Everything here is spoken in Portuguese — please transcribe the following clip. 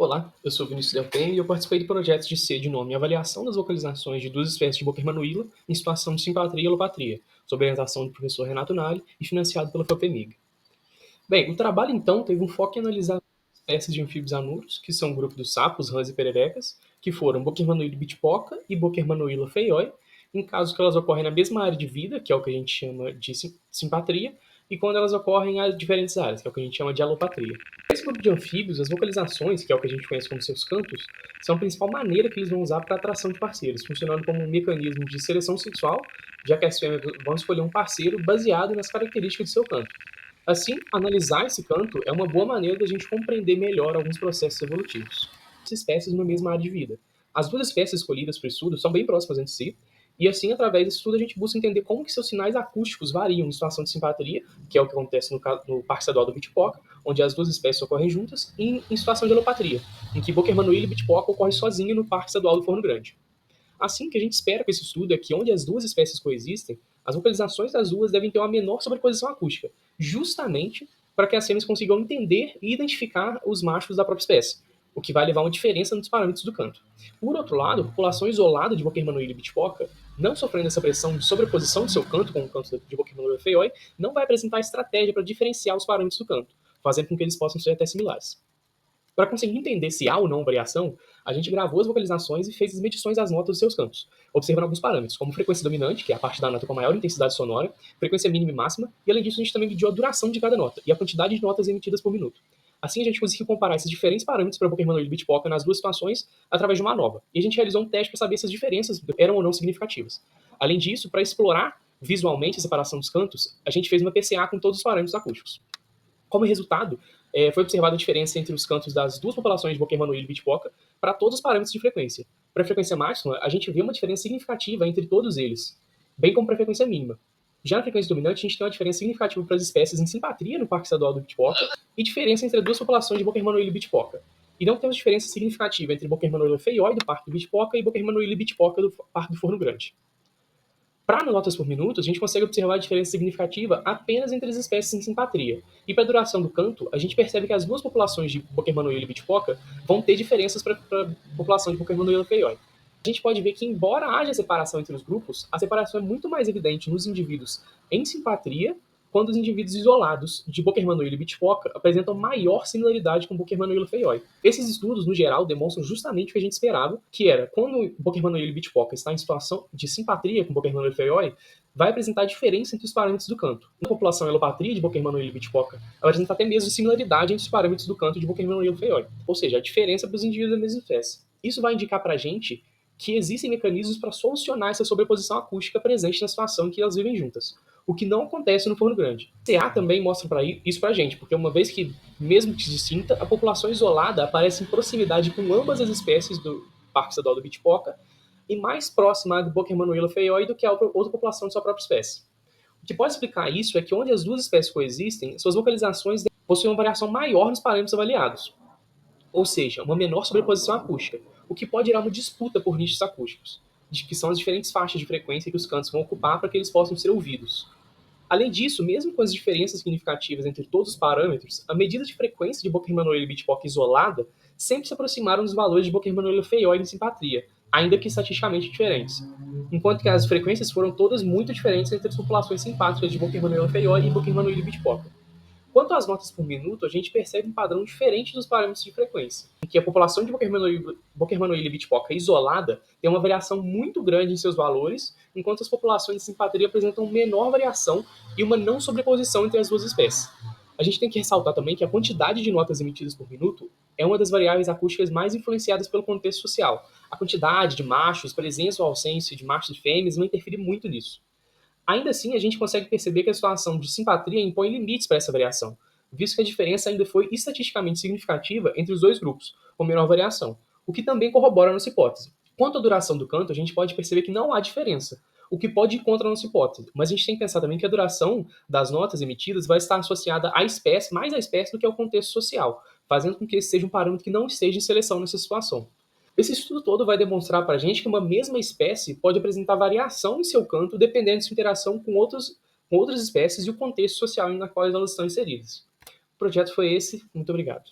Olá, eu sou Vinícius Delpen e eu participei do projeto de C de nome Avaliação das Vocalizações de duas espécies de Boquermanuíla em situação de simpatria e alopatria, sob orientação do professor Renato Nali e financiado pela FAPEMIG. Bem, o trabalho então teve um foco em analisar espécies de anfíbios anuros, que são o grupo dos sapos, rãs e pererecas, que foram Boquermanuíla bitipoca e Boquermanuíla feioi, em casos que elas ocorrem na mesma área de vida, que é o que a gente chama de simpatria, e quando elas ocorrem em diferentes áreas, que é o que a gente chama de alopatria. Esse grupo de anfíbios, as vocalizações, que é o que a gente conhece como seus cantos, são a principal maneira que eles vão usar para atração de parceiros, funcionando como um mecanismo de seleção sexual, já que as fêmeas vão escolher um parceiro baseado nas características de seu canto. Assim, analisar esse canto é uma boa maneira da gente compreender melhor alguns processos evolutivos. As espécies numa mesma área de vida. As duas espécies escolhidas para o estudo são bem próximas entre si, e assim, através desse estudo, a gente busca entender como que seus sinais acústicos variam em situação de simpatria, que é o que acontece no Parque Estadual do Bitipoca, onde as duas espécies ocorrem juntas, e em situação de alopatria, em que Boquermanuíla e Bitipoca ocorrem sozinho no Parque Estadual do Forno Grande. Assim, o que a gente espera com esse estudo é que onde as duas espécies coexistem, as vocalizações das duas devem ter uma menor sobreposição acústica, justamente para que as fêmeas consigam entender e identificar os machos da própria espécie, o que vai levar a uma diferença nos parâmetros do canto. Por outro lado, a população isolada de Boquermanuíla e Bitipoca, não sofrendo essa pressão de sobreposição do seu canto com o canto de Boquermanuíla feioi, não vai apresentar estratégia para diferenciar os parâmetros do canto, fazendo com que eles possam ser até similares. Para conseguir entender se há ou não variação, a gente gravou as vocalizações e fez as medições das notas dos seus campos, observando alguns parâmetros, como frequência dominante, que é a parte da nota com maior intensidade sonora, frequência mínima e máxima, e além disso a gente também mediu a duração de cada nota e a quantidade de notas emitidas por minuto. Assim a gente conseguiu comparar esses diferentes parâmetros para Boquermanuíla e Bitipoca nas duas situações através de uma nova. E a gente realizou um teste para saber se as diferenças eram ou não significativas. Além disso, para explorar visualmente a separação dos cantos, a gente fez uma PCA com todos os parâmetros acústicos. Como resultado, foi observada a diferença entre os cantos das duas populações de Boquermanuíla e Bitipoca para todos os parâmetros de frequência. Para a frequência máxima, a gente vê uma diferença significativa entre todos eles, bem como para a frequência mínima. Já na frequência dominante, a gente tem uma diferença significativa para as espécies em simpatia no Parque Estadual do Bitipoca e diferença entre as duas populações de Boquermanuíla e Bitipoca. E não temos diferença significativa entre Boquermanuíla feioi do Parque do Bitipoca e Boquermanuíla e Bitipoca do Parque do Forno Grande. Para notas por minuto, a gente consegue observar a diferença significativa apenas entre as espécies em simpatia. E para a duração do canto, a gente percebe que as duas populações de Boquermanuíla e Bitipoca vão ter diferenças para a população de Boquermanuíla feioi. A gente pode ver que, embora haja separação entre os grupos, a separação é muito mais evidente nos indivíduos em simpatia, quando os indivíduos isolados de Boquermanuíla e Bitipoca apresentam maior similaridade com Boquermanuíla feioi. Esses estudos, no geral, demonstram justamente o que a gente esperava, que era, quando Boquermanuíla e Bitipoca está em situação de simpatia com Boquermanuíla feioi, vai apresentar diferença entre os parâmetros do canto. Na população elopatria de Boquermanuíla e Bitipoca, vai apresentar até mesmo similaridade entre os parâmetros do canto de Boquermanuíla feioi, ou seja, a diferença para os indivíduos da mesma espécie. Isso vai indicar para a gente que existem mecanismos para solucionar essa sobreposição acústica presente na situação em que elas vivem juntas, o que não acontece no Forno Grande. O CA também mostra isso para a gente, porque uma vez que, mesmo que distinta, a população isolada aparece em proximidade com ambas as espécies do Parque Estadual do Bitipoca e mais próxima do Boquermanuíla feioi do que a outra população de sua própria espécie. O que pode explicar isso é que onde as duas espécies coexistem, suas vocalizações possuem uma variação maior nos parâmetros avaliados, ou seja, uma menor sobreposição acústica, o que pode gerar uma disputa por nichos acústicos, que são as diferentes faixas de frequência que os cantos vão ocupar para que eles possam ser ouvidos. Além disso, mesmo com as diferenças significativas entre todos os parâmetros, a medida de frequência de Boquermanuíla e Bitipoca isolada sempre se aproximaram dos valores de Boquermanuíla feioi em simpatia, ainda que estatisticamente diferentes, enquanto que as frequências foram todas muito diferentes entre as populações simpáticas de Boquermanuíla feioi e Boquermanuíla Bitipoca. Quanto às notas por minuto, a gente percebe um padrão diferente dos parâmetros de frequência, em que a população de Boquermanuíla e Bitipoca isolada tem uma variação muito grande em seus valores, enquanto as populações de simpatia apresentam menor variação e uma não sobreposição entre as duas espécies. A gente tem que ressaltar também que a quantidade de notas emitidas por minuto é uma das variáveis acústicas mais influenciadas pelo contexto social. A quantidade de machos, presença ou ausência de machos e fêmeas vai interferir muito nisso. Ainda assim, a gente consegue perceber que a situação de simpatia impõe limites para essa variação, visto que a diferença ainda foi estatisticamente significativa entre os dois grupos, com menor variação, o que também corrobora a nossa hipótese. Quanto à duração do canto, a gente pode perceber que não há diferença, o que pode ir contra a nossa hipótese, mas a gente tem que pensar também que a duração das notas emitidas vai estar associada à espécie, mais à espécie do que ao contexto social, fazendo com que esse seja um parâmetro que não esteja em seleção nessa situação. Esse estudo todo vai demonstrar para a gente que uma mesma espécie pode apresentar variação em seu canto dependendo de sua interação com outras espécies e o contexto social na qual elas estão inseridas. O projeto foi esse. Muito obrigado.